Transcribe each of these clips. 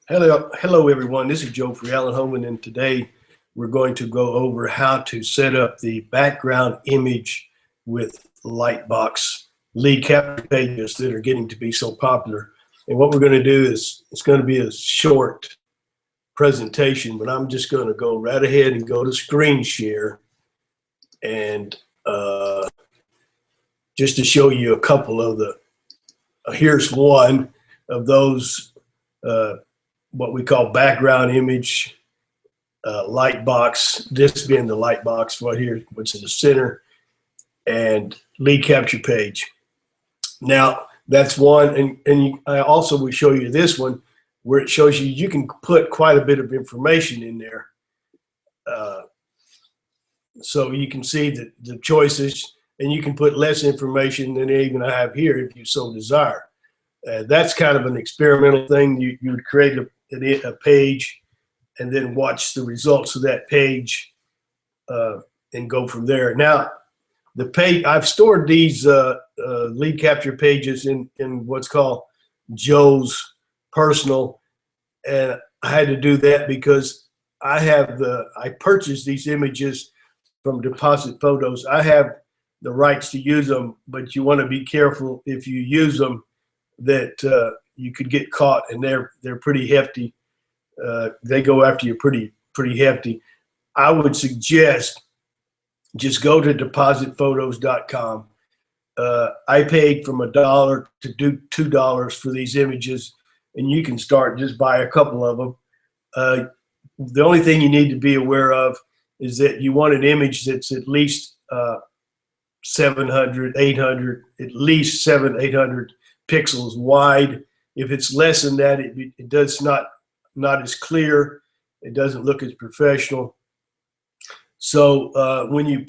Hello everyone. This is Joe for Allen Holman, and today we're going to go over how to set up the background image with Lightbox lead capture pages that are getting to be so popular. And what we're going to do is it's going to be a short presentation, but I'm just going to go right ahead and go to screen share, and just to show you a couple of the. Here's one of those. What we call background image, Lightbox, this being the Lightbox right here, what's in the center, and lead capture page. Now, that's one, and I also will show you this one where it shows you can put quite a bit of information in there. So you can see the choices, and you can put less information than even I have here if you so desire. That's kind of an experimental thing. You would create a page and then watch the results of that page and go from there. Now, the page, I've stored these lead capture pages in what's called Joe's personal, and I had to do that because I purchased these images from Deposit Photos. I have the rights to use them, but you want to be careful if you use them that you could get caught, and they're pretty hefty. They go after you pretty hefty. I would suggest just go to depositphotos.com. I paid from $1 to $2 for these images, and you can start just buy a couple of them. The only thing you need to be aware of is that you want an image that's at least 700, 800, at least 800 pixels wide. If it's less than that, it does not as clear. It doesn't look as professional. So when you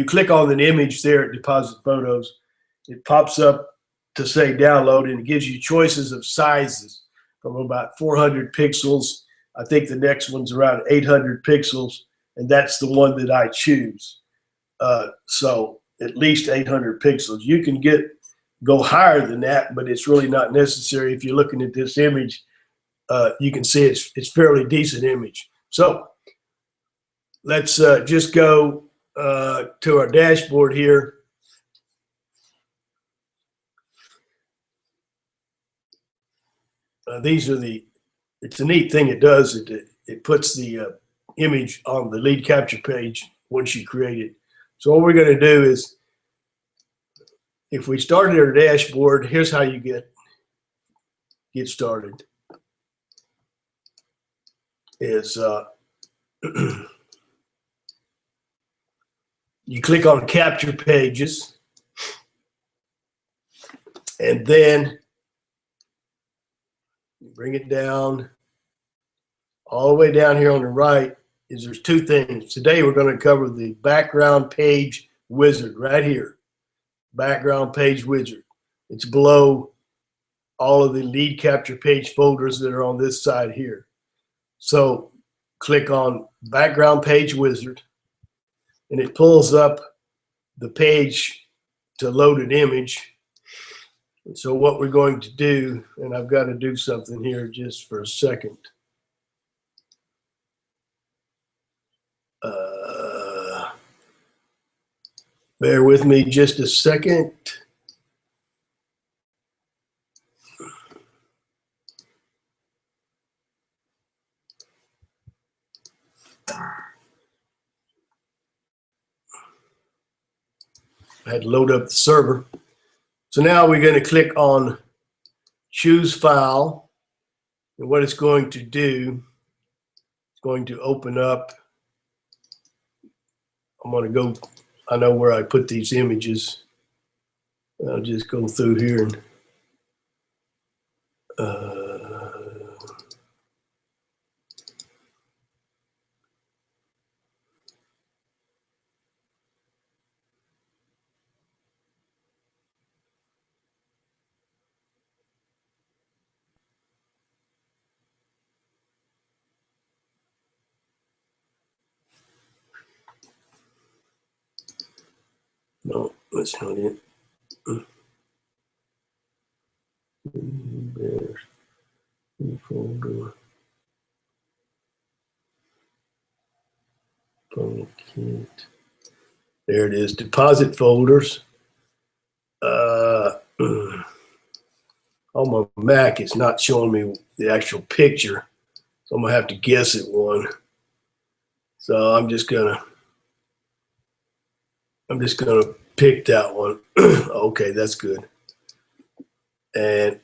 click on an image there at Deposit Photos, it pops up to say download, and it gives you choices of sizes from about 400 pixels. I think the next one's around 800 pixels, and that's the one that I choose. So at least 800 pixels. You can go higher than that, but it's really not necessary. If you're looking at this image, you can see it's fairly decent image. So let's just go to our dashboard here. It's a neat thing it does. It puts the image on the lead capture page once you create it. So what we're going to do is, if we start at our dashboard, here's how you get started. Is you click on capture pages, and then you bring it down all the way down here on the right. There's two things. Today we're going to cover the background page wizard right here. Background page wizard. It's below all of the lead capture page folders that are on this side here. So click on background page wizard, and it pulls up the page to load an image. And so what we're going to do, and I've got to do something here just for a second. Bear with me just a second. I had to load up the server. So now we're going to click on choose file, and what it's going to do, it's going to open up. I'm going to go, I know where I put these images. I'll just go through here and no, that's not it. There's folder. There it is, deposit folders. On my Mac, it's not showing me the actual picture, so I'm gonna have to guess at one. So I'm just gonna pick that one. Okay, that's good. And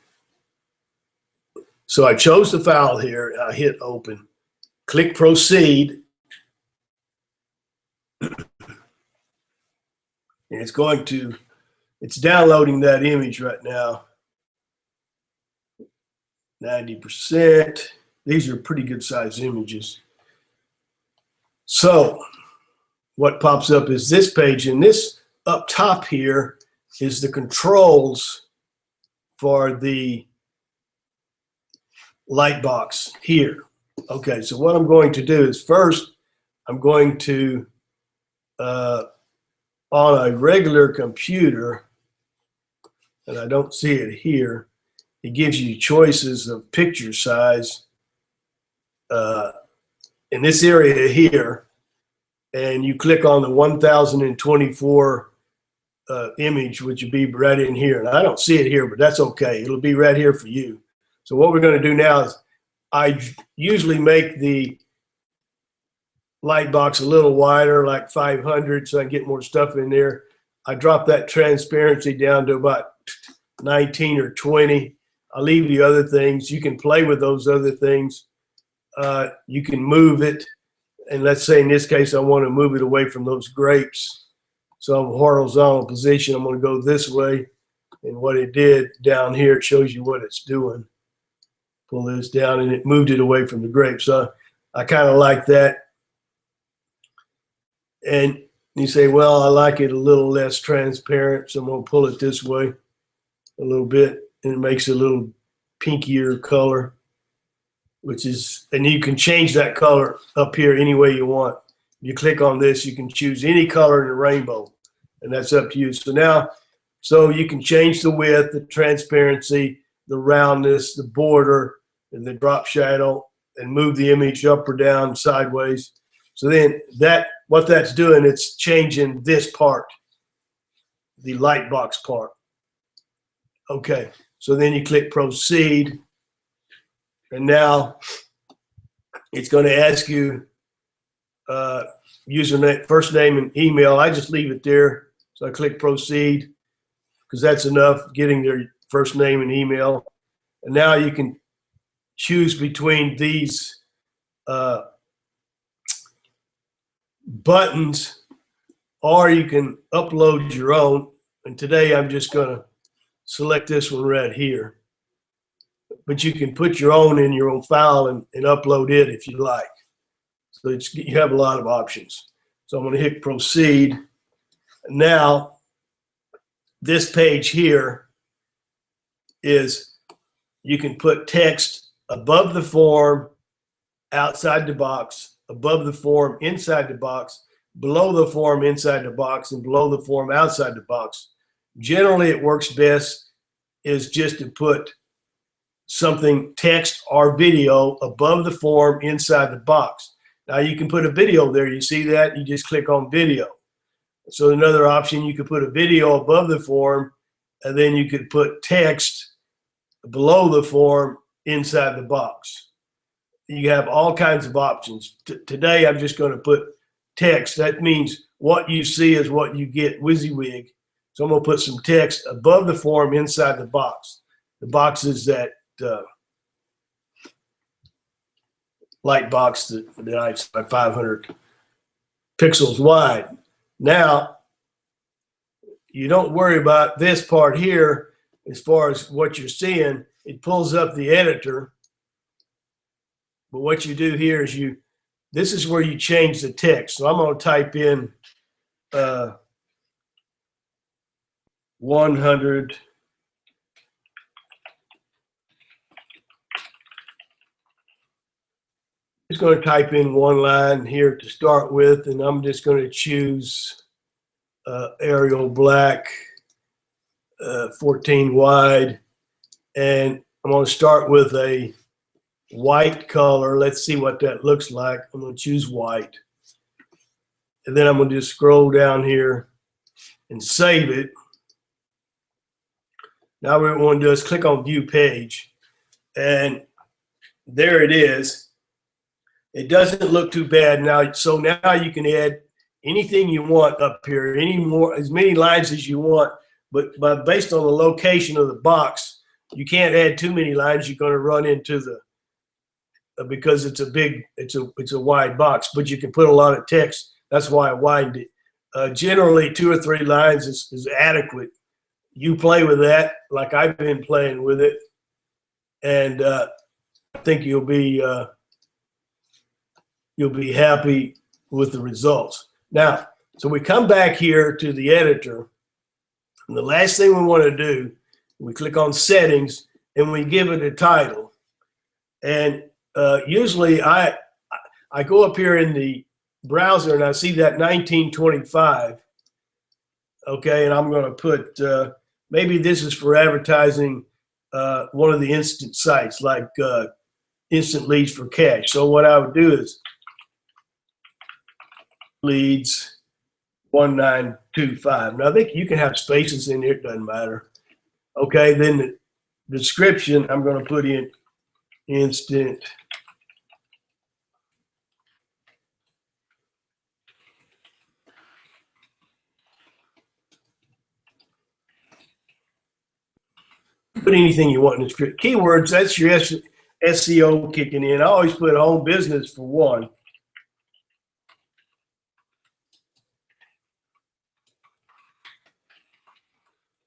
so I chose the file here. I hit open, click proceed, and it's downloading that image right now. 90%. These are pretty good sized images. So what pops up is this page, and this up top here is the controls for the Lightbox here. Okay, so what I'm going to do is first, I'm going to, on a regular computer, and I don't see it here, it gives you choices of picture size in this area here, and you click on the 1024 image, which would be right in here. And I don't see it here, but that's okay. It'll be right here for you. So what we're going to do now is I usually make the Lightbox a little wider, like 500, so I can get more stuff in there. I drop that transparency down to about 19 or 20. I'll leave the other things. You can play with those other things. You can move it. And let's say in this case, I want to move it away from those grapes. So I'm horizontal position. I'm going to go this way. And what it did down here, it shows you what it's doing. Pull this down, and it moved it away from the grapes. So I kind of like that. And you say, well, I like it a little less transparent. So I'm going to pull it this way a little bit, and it makes it a little pinkier color, which is, and you can change that color up here any way you want. You click on this, you can choose any color in the rainbow, and that's up to you. So now, so you can change the width, the transparency, the roundness, the border, and the drop shadow, and move the image up or down, sideways. So then what that's doing, it's changing this part, the Lightbox part. Okay, so then you click proceed, and now it's going to ask you username, first name, and email. I just leave it there. So I click proceed because that's enough, getting their first name and email. And now you can choose between these buttons, or you can upload your own. And today I'm just going to select this one right here. But you can put your own in your own file and upload it if you like. So you have a lot of options. So I'm going to hit proceed. Now, this page here is, you can put text above the form, outside the box, above the form, inside the box, below the form, inside the box, and below the form, outside the box. Generally, it works best is just to put something, text or video, above the form, inside the box. Now you can put a video there. You see that? You just click on video. So another option, you could put a video above the form, and then you could put text below the form, inside the box. You have all kinds of options. Today, I'm just going to put text. That means what you see is what you get, WYSIWYG. So I'm going to put some text above the form, inside the box. The box is that light box that I 500 pixels wide. Now, you don't worry about this part here as far as what you're seeing. It pulls up the editor. But what you do here is this is where you change the text. So I'm going to type in 100 just going to type in one line here to start with, and I'm just going to choose Arial Black 14 wide, and I'm going to start with a white color. Let's see what that looks like. I'm going to choose white. And then I'm going to just scroll down here and save it. Now what we want to do is click on View Page. And there it is. It doesn't look too bad now. So now you can add anything you want up here, as many lines as you want. But based on the location of the box, you can't add too many lines. You're going to run into because it's a wide box. But you can put a lot of text. That's why I widened it. Generally, 2 or 3 lines is adequate. You play with that, like I've been playing with it, and I think you'll be happy with the results. Now, so we come back here to the editor, and the last thing we want to do, we click on Settings, and we give it a title. And usually I go up here in the browser, and I see that 1925. Okay, and I'm going to put, maybe this is for advertising one of the instant sites, like Instant Leads for Cash. So what I would do is leads 1925. Now I think you can have spaces in here, it doesn't matter. Okay, then the description, I'm going to put in instant put anything you want in the script. Keywords, that's your SEO kicking in. I always put home business for one.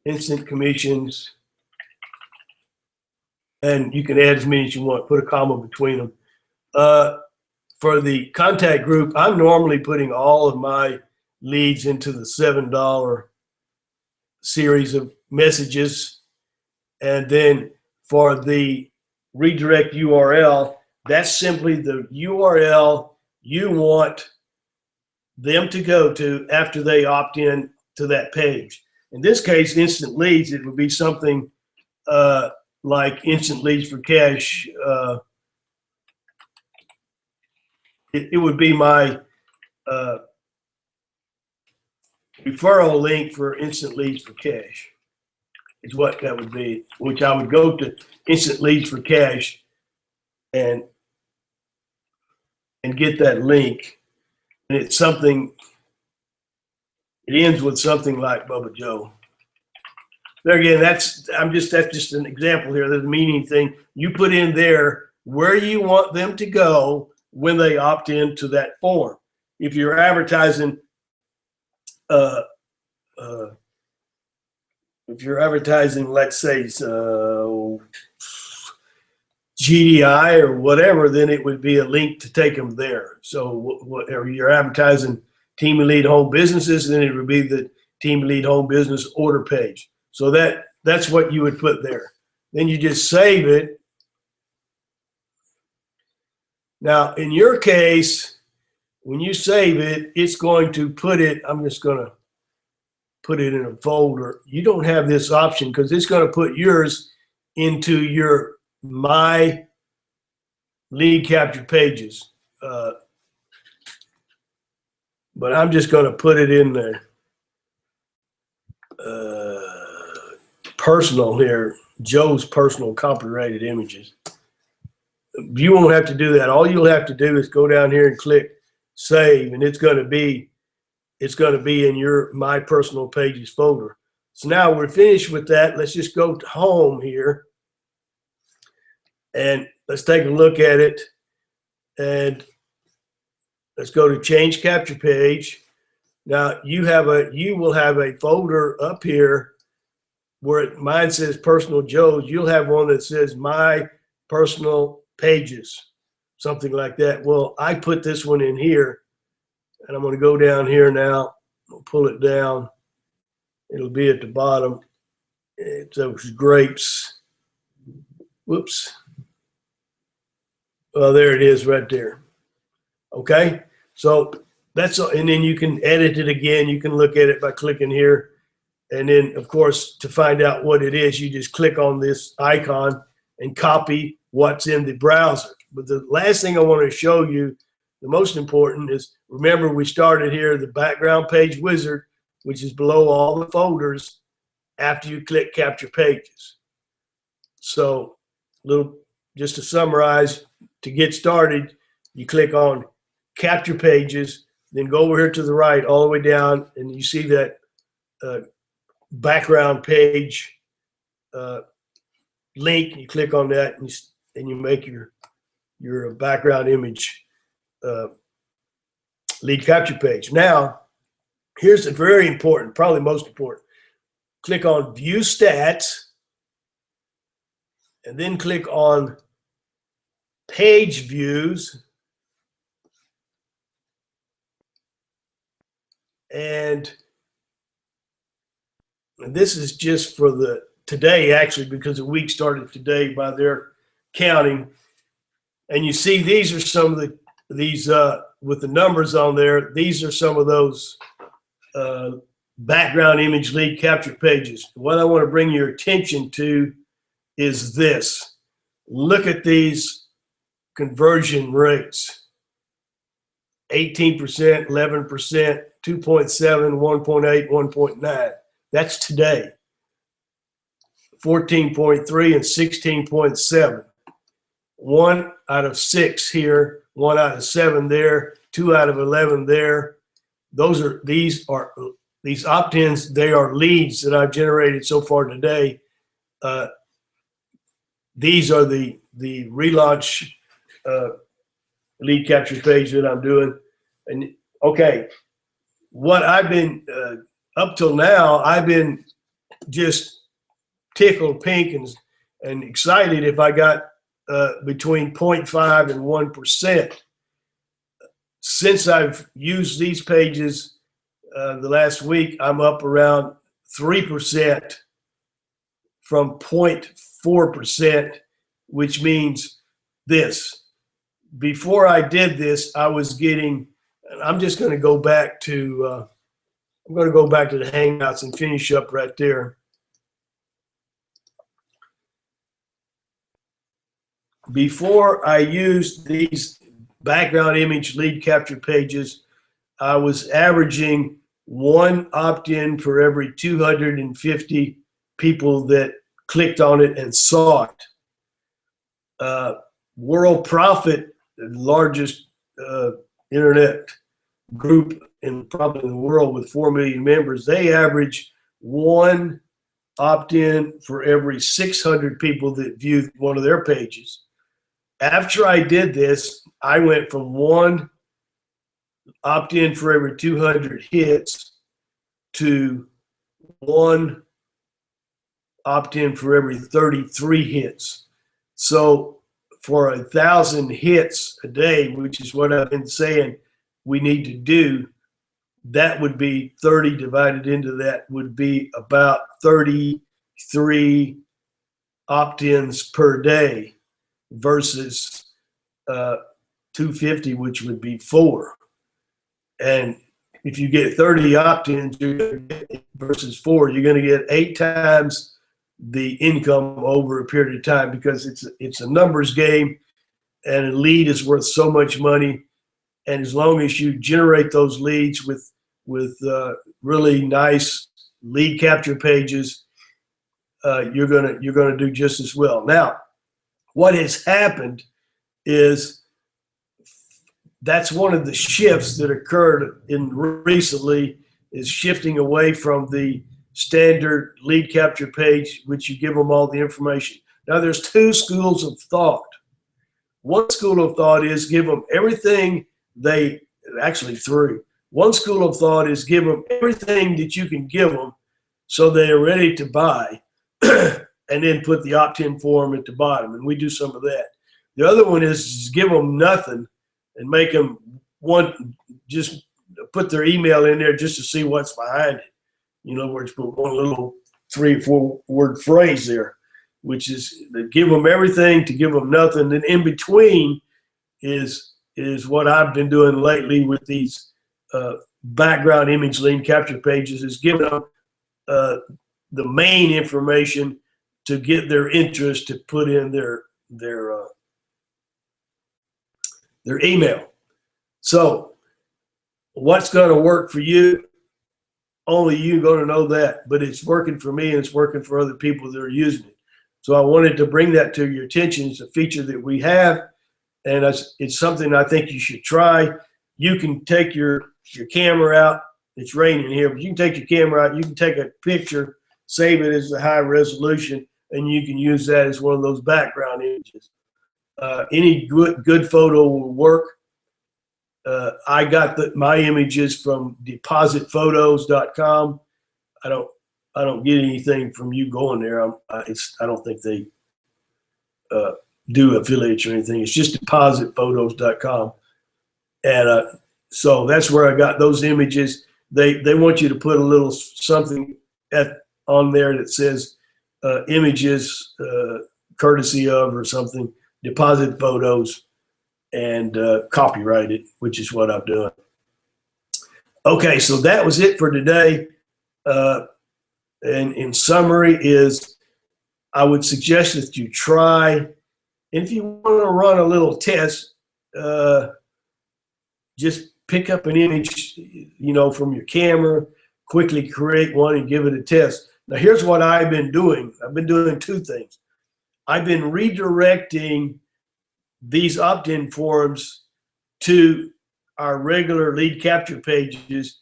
Instant commissions. And you can add as many as you want. Put a comma between them. For the contact group, I'm normally putting all of my leads into the $7 series of messages. And then for the redirect URL, that's simply the URL you want them to go to after they opt in to that page. In this case, instant leads, it would be something like Instant Leads for Cash. It would be my referral link for Instant Leads for Cash. Is what that would be, which I would go to Instant Leads for Cash and get that link. And it's something, it ends with something like Bubba Joe. There again, that's just an example here. There's a meaning thing. You put in there where you want them to go when they opt into that form. If you're advertising let's say, GDI or whatever, then it would be a link to take them there. So whatever you're advertising Team Elite Home Businesses, then it would be the Team Elite Home Business order page. So that's what you would put there. Then you just save it. Now, in your case, when you save it, it's going to put it, I'm just going to put it in a folder. You don't have this option because it's going to put yours into your My Lead Capture pages. But I'm just going to put it in there. Personal here, Joe's personal copyrighted images. You won't have to do that. All you'll have to do is go down here and click save, and it's going to be in your My Personal Pages folder. So now we're finished with that. Let's just go to home here and let's take a look at it. And let's go to change capture page. Now you will have a folder up here where mine says Personal Joe's. You'll have one that says My Personal Pages, something like that. Well, I put this one in here, and I'm going to go down here now. I'll pull it down. It'll be at the bottom. It's those grapes. Whoops. Well, there it is right there. Okay, so that's, and then you can edit it again. You can look at it by clicking here. And then, of course, to find out what it is, you just click on this icon and copy what's in the browser. But the last thing I want to show you the most important is, remember we started here, the background page wizard, which is below all the folders after you click capture pages. So just to summarize, to get started, you click on capture pages, then go over here to the right all the way down, and you see that background page link. You click on that, and you make your background image lead capture page. Now, here's a very important, probably most important. Click on View Stats, and then click on Page Views. And this is just for the today, actually, because the week started today by their counting. And you see these are some of these with the numbers on there. These are some of those background image lead capture pages. What I want to bring your attention to is this. Look at these conversion rates. 18%, 11%, 2.7, 1.8, 1.9. That's today. 14.3 and 16.7. 1 out of 6 here, 1 out of 7 there, 2 out of 11 there. These opt-ins, they are leads that I've generated so far today. These are the relaunch lead capture page that I'm doing. And okay, what I've been up till now, I've been just tickled pink and excited if I got between 0.5 and 1%. Since I've used these pages the last week, I'm up around 3% from 0.4%, which means this. Before I did this, I was getting, I'm just going to go back to, I'm going to go back to the Hangouts and finish up right there. Before I used these background image lead capture pages, I was averaging 1 opt-in for every 250 people that clicked on it and saw it. World Profit, the largest internet group probably in the world with 4 million members, they average 1 opt-in for every 600 people that viewed one of their pages. After I did this, I went from 1 opt-in for every 200 hits to 1 opt-in for every 33 hits. So for 1,000 hits a day, which is what I've been saying we need to do, that would be 30 divided into that would be about 33 opt-ins per day versus 250, which would be 4. And if you get 30 opt-ins versus 4, you're going to get 8 times the income over a period of time, because it's a numbers game, and a lead is worth so much money. And as long as you generate those leads with really nice lead capture pages, you're gonna do just as well. Now, what has happened is that's one of the shifts that occurred recently, is shifting away from the standard lead capture page, which you give them all the information. Now, there's 2 schools of thought. One school of thought is give them everything actually 3. One school of thought is give them everything that you can give them so they are ready to buy, and then put the opt-in form at the bottom, and we do some of that. The other one is give them nothing and make them just put their email in there just to see what's behind it. You know, where it's put one little 3 or 4 word phrase there, which is give them everything to give them nothing. And in between is what I've been doing lately with these background image lead capture pages, is giving them the main information to get their interest to put in their email. So what's going to work for you? Only you're going to know that, but it's working for me and it's working for other people that are using it. So I wanted to bring that to your attention. It's a feature that we have, and it's something I think you should try. You can take your camera out. It's raining here, but you can take your camera out. You can take a picture, save it as a high resolution, and you can use that as one of those background images. Any good photo will work. I got my images from depositphotos.com. I don't get anything from you going there. I don't think they do affiliates or anything. It's just depositphotos.com, and so that's where I got those images. They want you to put a little something on there that says images courtesy of or something, deposit photos, and copyright it, which is what I'm doing. Okay, so that was it for today. And in summary is, I would suggest that you try, and if you want to run a little test, just pick up an image, from your camera, quickly create one and give it a test. Now, here's what I've been doing. I've been doing two things. I've been redirecting these opt-in forms to our regular lead capture pages,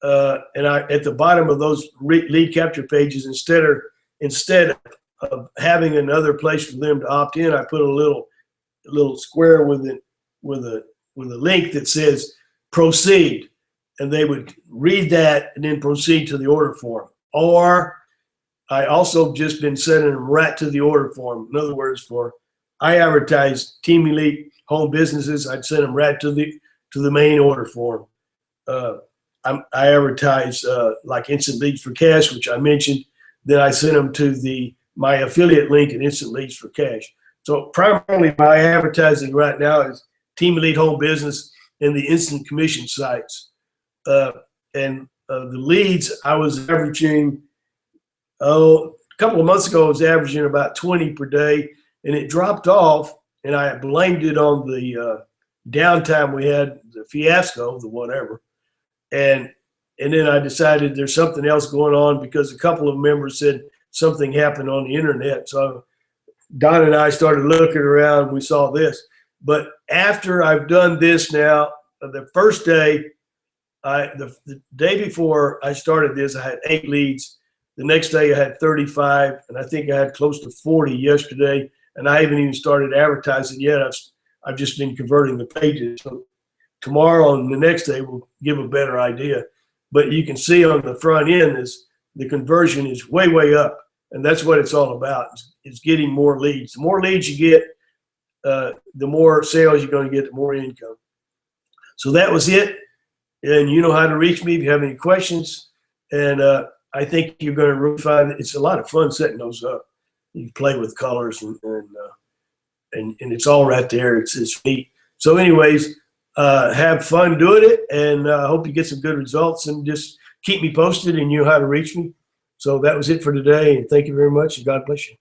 and at the bottom of those lead capture pages, instead of having another place for them to opt in, I put a little square with a link that says proceed, and they would read that and then proceed to the order form. Or I also just been sending them right to the order form. In other words, I advertise Team Elite home businesses, I'd send them right to the main order form. I advertise like Instant Leads for Cash, which I mentioned. Then I send them to my affiliate link at Instant Leads for Cash. So primarily my advertising right now is Team Elite Home Business and the instant commission sites. And the leads I was averaging, a couple of months ago I was averaging about 20 per day, and it dropped off, and I blamed it on the downtime we had, the fiasco, the whatever. And then I decided there's something else going on because a couple of members said something happened on the internet. So Don and I started looking around and we saw this. But after I've done this now, the first day, the day before I started this, I had 8 leads. The next day I had 35, and I think I had close to 40 yesterday. And I haven't even started advertising yet. I've just been converting the pages. So tomorrow and the next day will give a better idea. But you can see on the front end is the conversion is way, way up. And that's what it's all about, is getting more leads. The more leads you get, the more sales you're going to get, the more income. So that was it. And you know how to reach me if you have any questions. And I think you're going to really find it's a lot of fun setting those up. You can play with colors and it's all right there. It's neat. So anyways, have fun doing it, and I hope you get some good results, and just keep me posted and you know how to reach me. So that was it for today, and thank you very much, and God bless you.